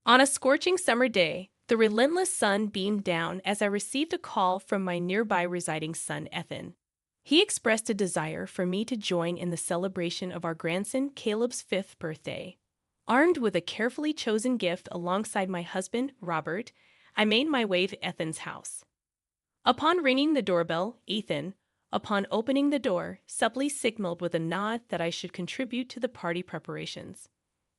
On a scorching summer day, the relentless sun beamed down as I received a call from my nearby residing son, Ethan. He expressed a desire for me to join in the celebration of our grandson Caleb's 5th birthday. Armed with a carefully chosen gift alongside my husband, Robert, I made my way to Ethan's house. Upon ringing the doorbell, Ethan, upon opening the door, subtly signaled with a nod that I should contribute to the party preparations.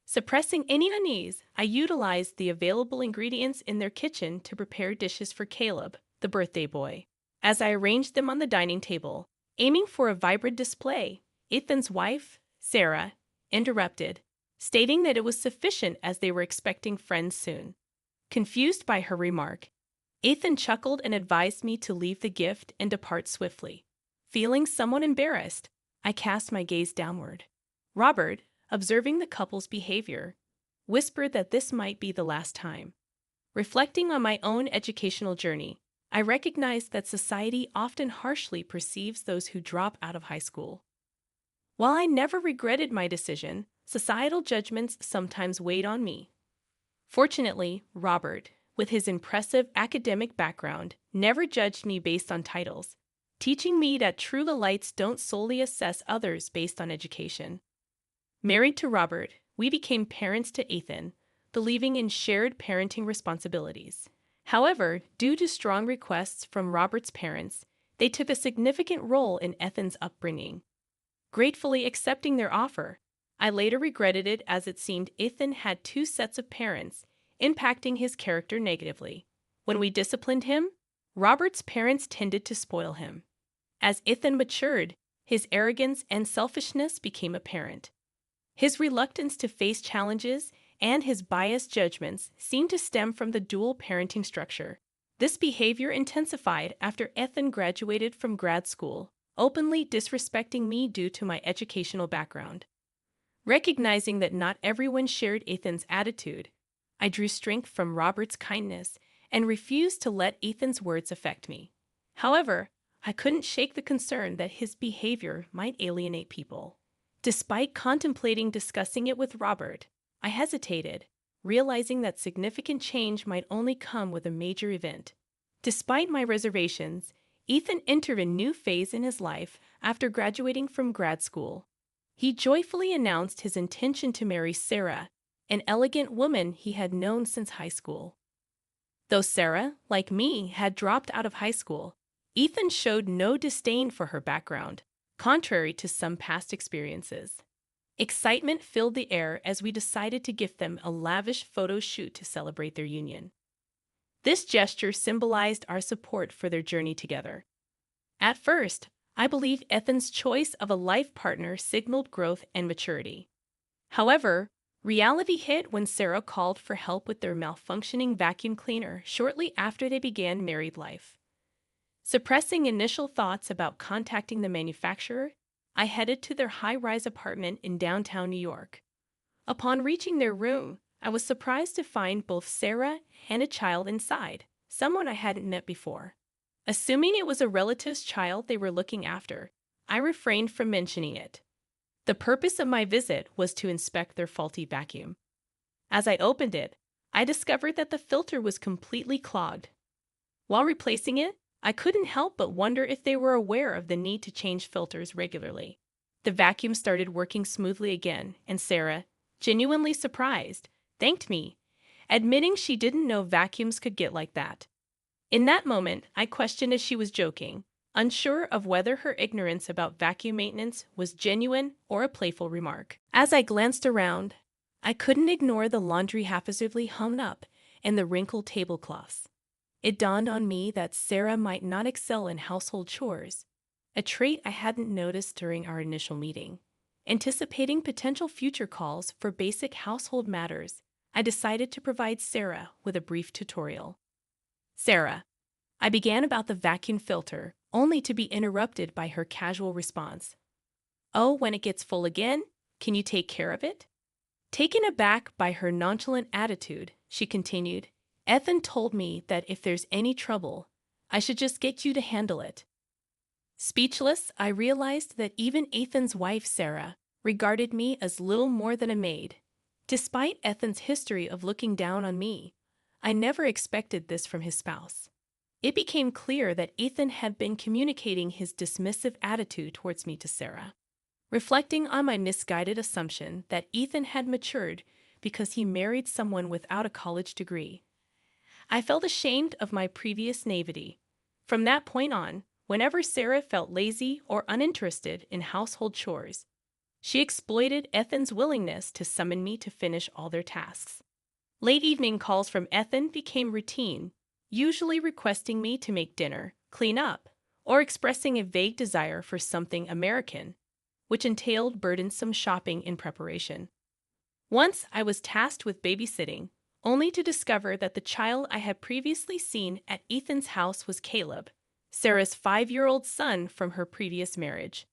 Suppressing any unease, I utilized the available ingredients in their kitchen to prepare dishes for Caleb, the birthday boy. As I arranged them on the dining table, aiming for a vibrant display, Ethan's wife, Sarah, interrupted, stating that it was sufficient as they were expecting friends soon. Confused by her remark, Ethan chuckled and advised me to leave the gift and depart swiftly. Feeling somewhat embarrassed, I cast my gaze downward. Robert, observing the couple's behavior, whispered that this might be the last time. Reflecting on my own educational journey, I recognized that society often harshly perceives those who drop out of high school. While I never regretted my decision, societal judgments sometimes weighed on me. Fortunately, Robert, with his impressive academic background, never judged me based on titles, teaching me that true elites don't solely assess others based on education. Married to Robert, we became parents to Ethan, believing in shared parenting responsibilities. However, due to strong requests from Robert's parents, they took a significant role in Ethan's upbringing. Gratefully accepting their offer, I later regretted it as it seemed Ethan had two sets of parents, impacting his character negatively. When we disciplined him, Robert's parents tended to spoil him. As Ethan matured, his arrogance and selfishness became apparent. His reluctance to face challenges and his biased judgments seemed to stem from the dual parenting structure. This behavior intensified after Ethan graduated from grad school, openly disrespecting me due to my educational background. Recognizing that not everyone shared Ethan's attitude, I drew strength from Robert's kindness and refused to let Ethan's words affect me. However, I couldn't shake the concern that his behavior might alienate people. Despite contemplating discussing it with Robert, I hesitated, realizing that significant change might only come with a major event. Despite my reservations, Ethan entered a new phase in his life after graduating from grad school. He joyfully announced his intention to marry Sarah, an elegant woman he had known since high school. Though Sarah, like me, had dropped out of high school, Ethan showed no disdain for her background, contrary to some past experiences. Excitement filled the air as we decided to gift them a lavish photo shoot to celebrate their union. This gesture symbolized our support for their journey together. At first, I believed Ethan's choice of a life partner signaled growth and maturity. However, reality hit when Sarah called for help with their malfunctioning vacuum cleaner shortly after they began married life. Suppressing initial thoughts about contacting the manufacturer, I headed to their high-rise apartment in downtown New York. Upon reaching their room, I was surprised to find both Sarah and a child inside, someone I hadn't met before. Assuming it was a relative's child they were looking after, I refrained from mentioning it. The purpose of my visit was to inspect their faulty vacuum. As I opened it, I discovered that the filter was completely clogged. While replacing it, I couldn't help but wonder if they were aware of the need to change filters regularly. The vacuum started working smoothly again, and Sarah, genuinely surprised, thanked me, admitting she didn't know vacuums could get like that. In that moment, I questioned if she was joking, unsure of whether her ignorance about vacuum maintenance was genuine or a playful remark. As I glanced around, I couldn't ignore the laundry haphazardly hung up and the wrinkled tablecloths. It dawned on me that Sarah might not excel in household chores, a trait I hadn't noticed during our initial meeting. Anticipating potential future calls for basic household matters, I decided to provide Sarah with a brief tutorial. Sarah, I began about the vacuum filter, only to be interrupted by her casual response. Oh, when it gets full again, can you take care of it? Taken aback by her nonchalant attitude, she continued, Ethan told me that if there's any trouble, I should just get you to handle it. Speechless, I realized that even Ethan's wife, Sarah, regarded me as little more than a maid. Despite Ethan's history of looking down on me, I never expected this from his spouse. It became clear that Ethan had been communicating his dismissive attitude towards me to Sarah. Reflecting on my misguided assumption that Ethan had matured because he married someone without a college degree, I felt ashamed of my previous naivety. From that point on, whenever Sarah felt lazy or uninterested in household chores, she exploited Ethan's willingness to summon me to finish all their tasks. Late evening calls from Ethan became routine, usually requesting me to make dinner, clean up, or expressing a vague desire for something American, which entailed burdensome shopping in preparation. Once I was tasked with babysitting, only to discover that the child I had previously seen at Ethan's house was Caleb, Sarah's 5-year-old son from her previous marriage.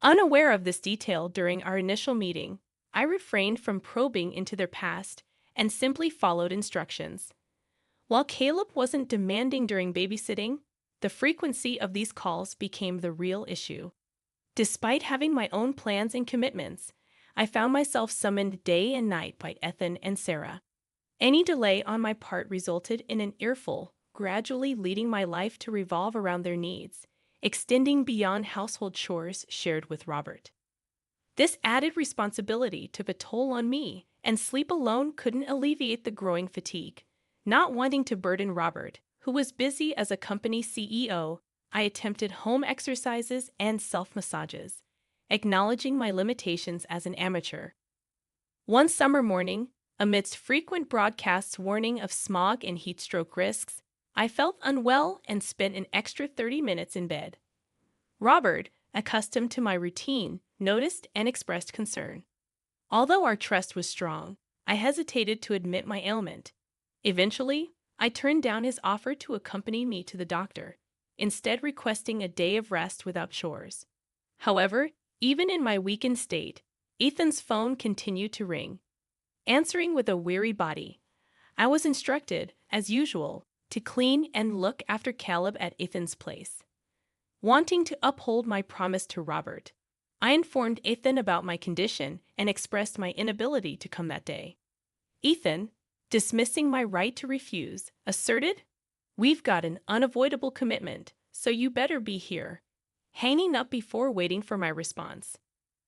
Unaware of this detail during our initial meeting, I refrained from probing into their past and simply followed instructions. While Caleb wasn't demanding during babysitting, the frequency of these calls became the real issue. Despite having my own plans and commitments, I found myself summoned day and night by Ethan and Sarah. Any delay on my part resulted in an earful, gradually leading my life to revolve around their needs, extending beyond household chores shared with Robert. This added responsibility took a toll on me, and sleep alone couldn't alleviate the growing fatigue. Not wanting to burden Robert, who was busy as a company CEO, I attempted home exercises and self-massages, acknowledging my limitations as an amateur. One summer morning, amidst frequent broadcasts warning of smog and heat stroke risks, I felt unwell and spent an extra 30 minutes in bed. Robert, accustomed to my routine, noticed and expressed concern. Although our trust was strong, I hesitated to admit my ailment. Eventually, I turned down his offer to accompany me to the doctor, instead requesting a day of rest without chores. However, even in my weakened state, Ethan's phone continued to ring. Answering with a weary body, I was instructed, as usual, to clean and look after Caleb at Ethan's place. Wanting to uphold my promise to Robert, I informed Ethan about my condition and expressed my inability to come that day. Ethan, dismissing my right to refuse, asserted, "We've got an unavoidable commitment, so you better be here," hanging up before waiting for my response.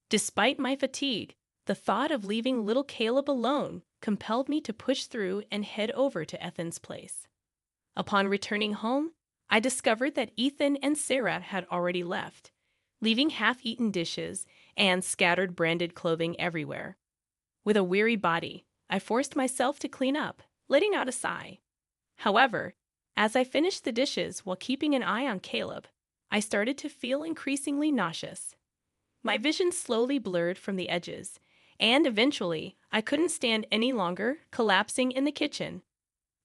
Despite my fatigue, the thought of leaving little Caleb alone compelled me to push through and head over to Ethan's place. Upon returning home, I discovered that Ethan and Sarah had already left, leaving half-eaten dishes and scattered branded clothing everywhere. With a weary body, I forced myself to clean up, letting out a sigh. However, as I finished the dishes while keeping an eye on Caleb, I started to feel increasingly nauseous. My vision slowly blurred from the edges, and eventually, I couldn't stand any longer, collapsing in the kitchen.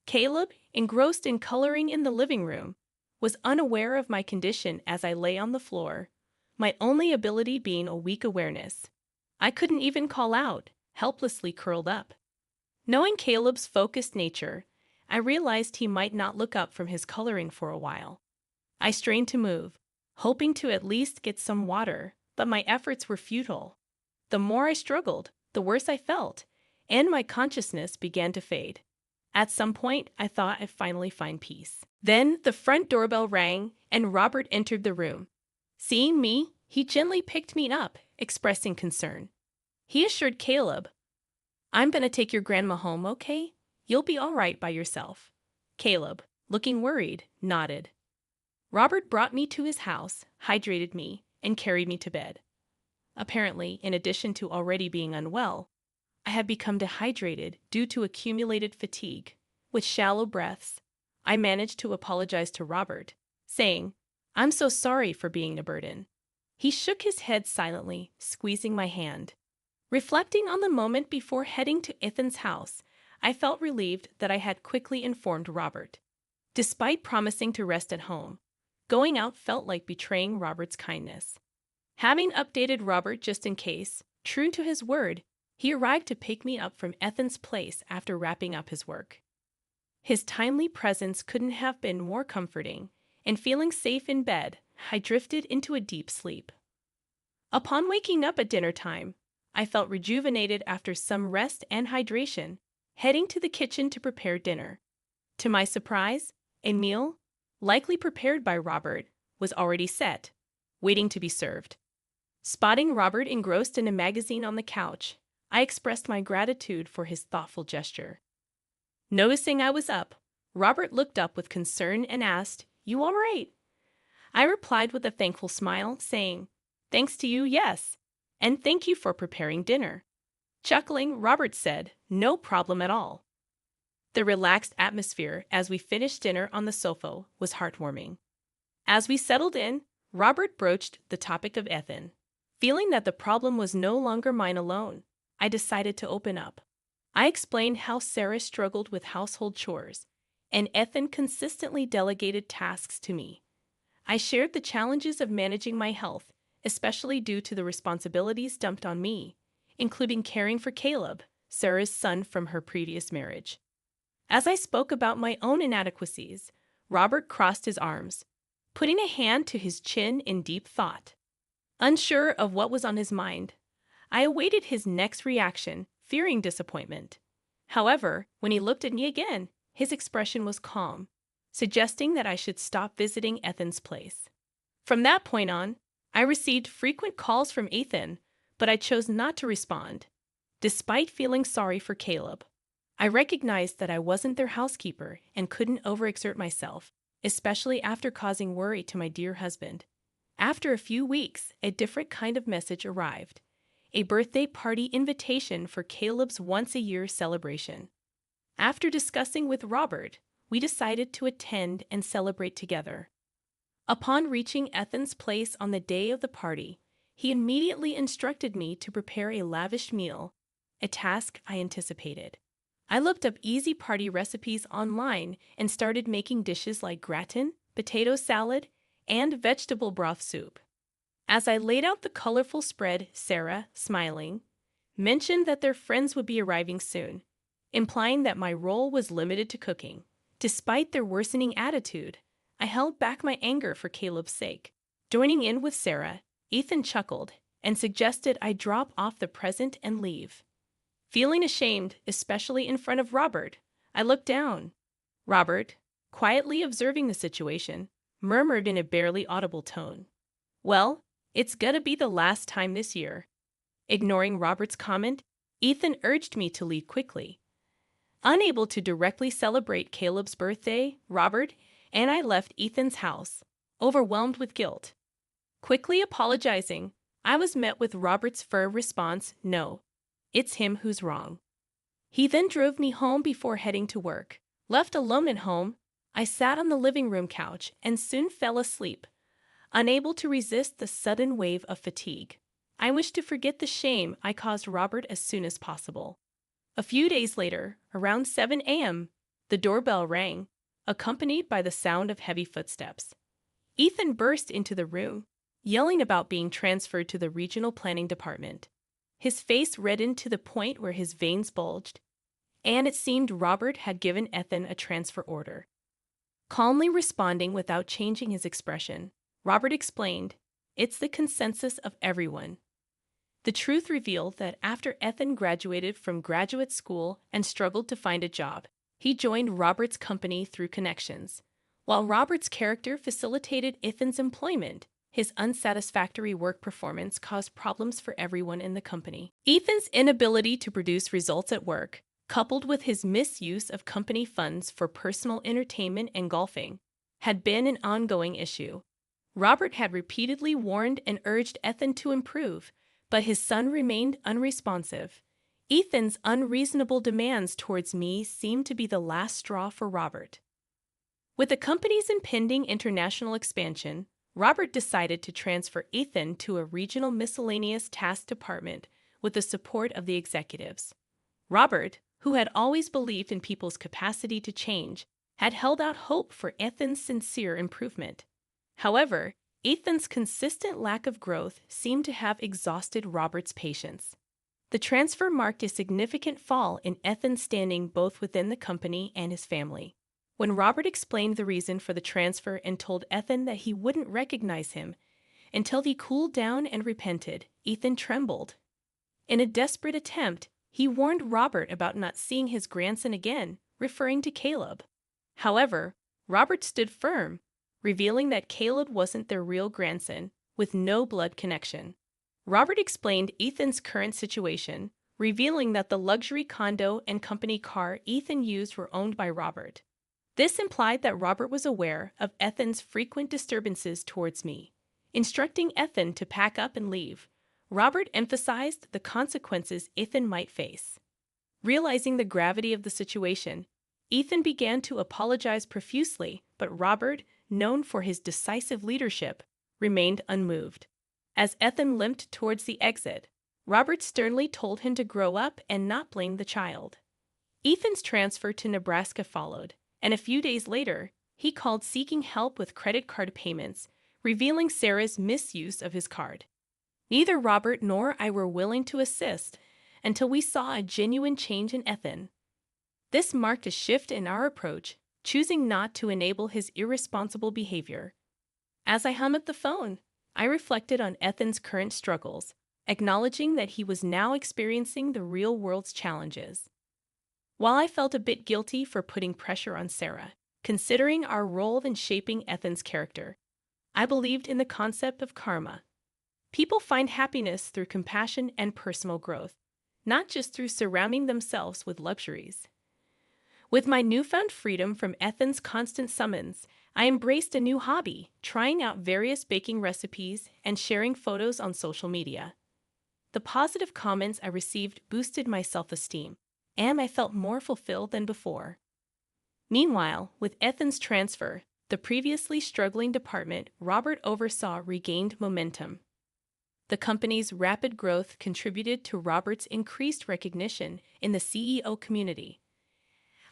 Caleb, engrossed in coloring in the living room, was unaware of my condition as I lay on the floor, my only ability being a weak awareness. I couldn't even call out, helplessly curled up. Knowing Caleb's focused nature, I realized he might not look up from his coloring for a while. I strained to move, hoping to at least get some water, but my efforts were futile. The more I struggled, the worse I felt, and my consciousness began to fade. At some point, I thought I'd finally find peace. Then the front doorbell rang, and Robert entered the room. Seeing me, he gently picked me up, expressing concern. He assured Caleb, "I'm gonna take your grandma home, okay? You'll be all right by yourself." Caleb, looking worried, nodded. Robert brought me to his house, hydrated me, and carried me to bed. Apparently, in addition to already being unwell, I had become dehydrated due to accumulated fatigue. With shallow breaths, I managed to apologize to Robert, saying, "I'm so sorry for being a burden." He shook his head silently, squeezing my hand. Reflecting on the moment before heading to Ethan's house, I felt relieved that I had quickly informed Robert. Despite promising to rest at home, going out felt like betraying Robert's kindness. Having updated Robert just in case, true to his word, he arrived to pick me up from Ethan's place after wrapping up his work. His timely presence couldn't have been more comforting, and feeling safe in bed, I drifted into a deep sleep. Upon waking up at dinner time, I felt rejuvenated after some rest and hydration, heading to the kitchen to prepare dinner. To my surprise, a meal, likely prepared by Robert, was already set, waiting to be served. Spotting Robert engrossed in a magazine on the couch, I expressed my gratitude for his thoughtful gesture. Noticing I was up, Robert looked up with concern and asked, "You all right?" I replied with a thankful smile, saying, "Thanks to you, yes. And thank you for preparing dinner." Chuckling, Robert said, "No problem at all." The relaxed atmosphere as we finished dinner on the sofa was heartwarming. As we settled in, Robert broached the topic of Ethan. Feeling that the problem was no longer mine alone, I decided to open up. I explained how Sarah struggled with household chores, and Ethan consistently delegated tasks to me. I shared the challenges of managing my health, especially due to the responsibilities dumped on me, including caring for Caleb, Sarah's son from her previous marriage. As I spoke about my own inadequacies, Robert crossed his arms, putting a hand to his chin in deep thought. Unsure of what was on his mind, I awaited his next reaction, fearing disappointment. However, when he looked at me again, his expression was calm, suggesting that I should stop visiting Ethan's place. From that point on, I received frequent calls from Ethan, but I chose not to respond. Despite feeling sorry for Caleb, I recognized that I wasn't their housekeeper and couldn't overexert myself, especially after causing worry to my dear husband. After a few weeks, a different kind of message arrived. A birthday party invitation for Caleb's once-a-year celebration. After discussing with Robert, we decided to attend and celebrate together. Upon reaching Ethan's place on the day of the party, he immediately instructed me to prepare a lavish meal, a task I anticipated. I looked up easy party recipes online and started making dishes like gratin, potato salad, and vegetable broth soup. As I laid out the colorful spread, Sarah, smiling, mentioned that their friends would be arriving soon, implying that my role was limited to cooking. Despite their worsening attitude, I held back my anger for Caleb's sake. Joining in with Sarah, Ethan chuckled and suggested I drop off the present and leave. Feeling ashamed, especially in front of Robert, I looked down. Robert, quietly observing the situation, murmured in a barely audible tone, "Well, it's gonna be the last time this year." Ignoring Robert's comment, Ethan urged me to leave quickly. Unable to directly celebrate Caleb's birthday, Robert and I left Ethan's house, overwhelmed with guilt. Quickly apologizing, I was met with Robert's firm response, "No, it's him who's wrong." He then drove me home before heading to work. Left alone at home, I sat on the living room couch and soon fell asleep, unable to resist the sudden wave of fatigue. I wished to forget the shame I caused Robert as soon as possible. A few days later, around 7 a.m., the doorbell rang, accompanied by the sound of heavy footsteps. Ethan burst into the room, yelling about being transferred to the regional planning department. His face reddened to the point where his veins bulged, and it seemed Robert had given Ethan a transfer order. Calmly responding without changing his expression, Robert explained, "It's the consensus of everyone." The truth revealed that after Ethan graduated from graduate school and struggled to find a job, he joined Robert's company through connections. While Robert's character facilitated Ethan's employment, his unsatisfactory work performance caused problems for everyone in the company. Ethan's inability to produce results at work, coupled with his misuse of company funds for personal entertainment and golfing, had been an ongoing issue. Robert had repeatedly warned and urged Ethan to improve, but his son remained unresponsive. Ethan's unreasonable demands towards me seemed to be the last straw for Robert. With the company's impending international expansion, Robert decided to transfer Ethan to a regional miscellaneous task department with the support of the executives. Robert, who had always believed in people's capacity to change, had held out hope for Ethan's sincere improvement. However, Ethan's consistent lack of growth seemed to have exhausted Robert's patience. The transfer marked a significant fall in Ethan's standing both within the company and his family. When Robert explained the reason for the transfer and told Ethan that he wouldn't recognize him until he cooled down and repented, Ethan trembled. In a desperate attempt, he warned Robert about not seeing his grandson again, referring to Caleb. However, Robert stood firm, revealing that Caleb wasn't their real grandson, with no blood connection. Robert explained Ethan's current situation, revealing that the luxury condo and company car Ethan used were owned by Robert. This implied that Robert was aware of Ethan's frequent disturbances towards me. Instructing Ethan to pack up and leave, Robert emphasized the consequences Ethan might face. Realizing the gravity of the situation, Ethan began to apologize profusely, but Robert, known for his decisive leadership, remained unmoved. As Ethan limped towards the exit, Robert sternly told him to grow up and not blame the child. Ethan's transfer to Nebraska followed, and a few days later, he called seeking help with credit card payments, revealing Sarah's misuse of his card. Neither Robert nor I were willing to assist until we saw a genuine change in Ethan. This marked a shift in our approach, choosing not to enable his irresponsible behavior. As I hung up the phone, I reflected on Ethan's current struggles, acknowledging that he was now experiencing the real world's challenges. While I felt a bit guilty for putting pressure on Sarah, considering our role in shaping Ethan's character, I believed in the concept of karma. People find happiness through compassion and personal growth, not just through surrounding themselves with luxuries. With my newfound freedom from Ethan's constant summons, I embraced a new hobby, trying out various baking recipes and sharing photos on social media. The positive comments I received boosted my self-esteem, and I felt more fulfilled than before. Meanwhile, with Ethan's transfer, the previously struggling department Robert oversaw regained momentum. The company's rapid growth contributed to Robert's increased recognition in the CEO community.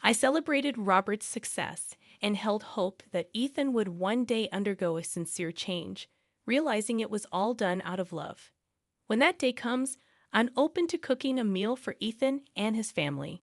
I celebrated Robert's success and held hope that Ethan would one day undergo a sincere change, realizing it was all done out of love. When that day comes, I'm open to cooking a meal for Ethan and his family.